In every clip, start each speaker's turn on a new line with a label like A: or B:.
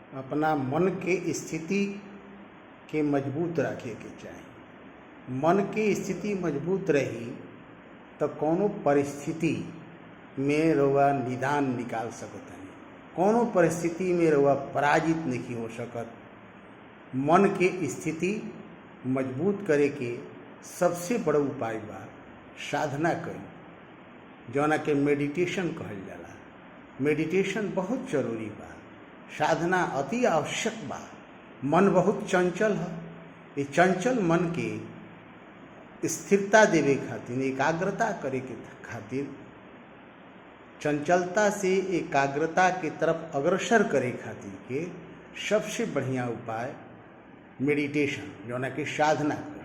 A: अपना मन के स्थिति के मजबूत रखे के चाही। मन के स्थिति मजबूत रही तो कौनो परिस्थिति में रउआ निदान निकाल सकतानी। कौनो परिस्थिति में रउआ पराजित नहीं हो सकत। मन के स्थिति मजबूत करे के सबसे बड़ा उपाय बा साधना करी, जौना के मेडिटेशन कहल जाला। मेडिटेशन बहुत जरूरी बा, साधना अति आवश्यक बा। मन बहुत चंचल है। ये चंचल मन के स्थिरता देवे खातिर, एकाग्रता करे के खातिर, चंचलता से एकाग्रता के तरफ अग्रसर करे खातिर के सबसे बढ़िया उपाय मेडिटेशन, जौना के साधना करी।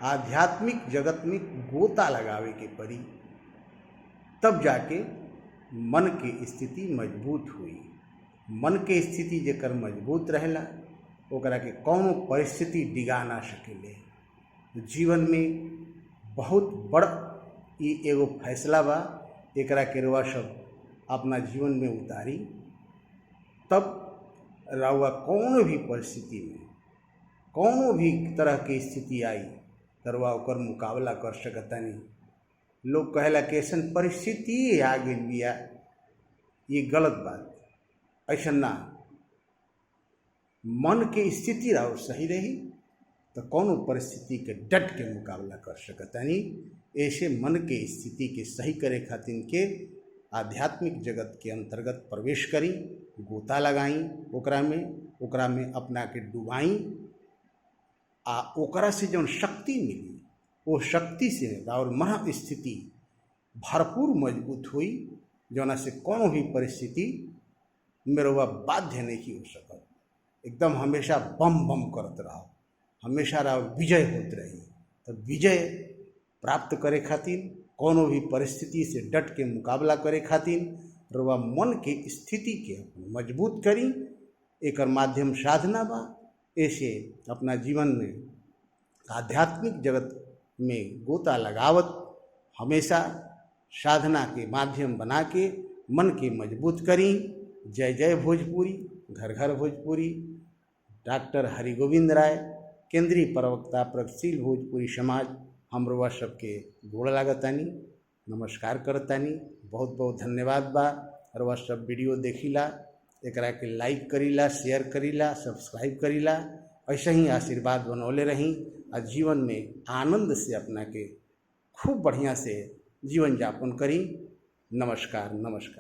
A: आध्यात्मिक जगत में गोता लगावे के पड़ी, तब जाके मन के स्थिति मजबूत हुई। मन के स्थिति जेकर मजबूत रहेला ओकरा के कौनो परिस्थिति डिगा ना सकेले। जीवन में बहुत बड़ ई एगो फैसला बा, एकरा के रउआ सब अपना जीवन में उतारी, तब रउआ कौनो भी परिस्थिति में कौनो भी तरह की स्थिति आई तो रउआ ओकर मुकाबला कर सकतानी। लोग कहेला कि ऐसन परिस्थिति आ गई बिया, ये गलत बात। ऐसा ना, मन के स्थिति रहो सही रही तो कौनो परिस्थिति के डट के मुकाबला कर सकतानी। ऐसे मन के स्थिति के सही करे खातिर के आध्यात्मिक जगत के अंतर्गत प्रवेश करी, गोता लगाई, ओकरा में अपना के डुबाई, आ ओकरा से जौन शक्ति मिली वो शक्ति से और मन स्थिति भरपूर मजबूत हुई, जौना से कोनो भी परिस्थिति में रउआ बाध्य नहीं हो सकत। एकदम हमेशा बम बम करत रहो, हमेशा रहो विजय होत रही। तो विजय प्राप्त करे खातिर, कोनो भी परिस्थिति से डट के मुकाबला करे खातिर रउआ मन के स्थिति के मजबूत करी। एकर माध्यम साधना बा। ऐसे अपना जीवन में आध्यात्मिक जगत में गोता लगावत हमेशा साधना के माध्यम बना के मन के मजबूत करी। जय जय भोजपुरी, घर घर भोजपुरी। डॉक्टर हरिगोविंद राय, केंद्रीय प्रवक्ता प्रगतिशील भोजपुरी समाज, हम रउआ सबके गोड़ लागतानी, नमस्कार करतानी। बहुत बहुत धन्यवाद बा। रउआ सब वीडियो देखिला, एकरा के लाइक करीला, शेयर करीला, सब्सक्राइब करीला। ऐसे ही आशीर्वाद बनौले रही और जीवन में आनंद से अपना के खूब बढ़िया से जीवन यापन करी। नमस्कार नमस्कार।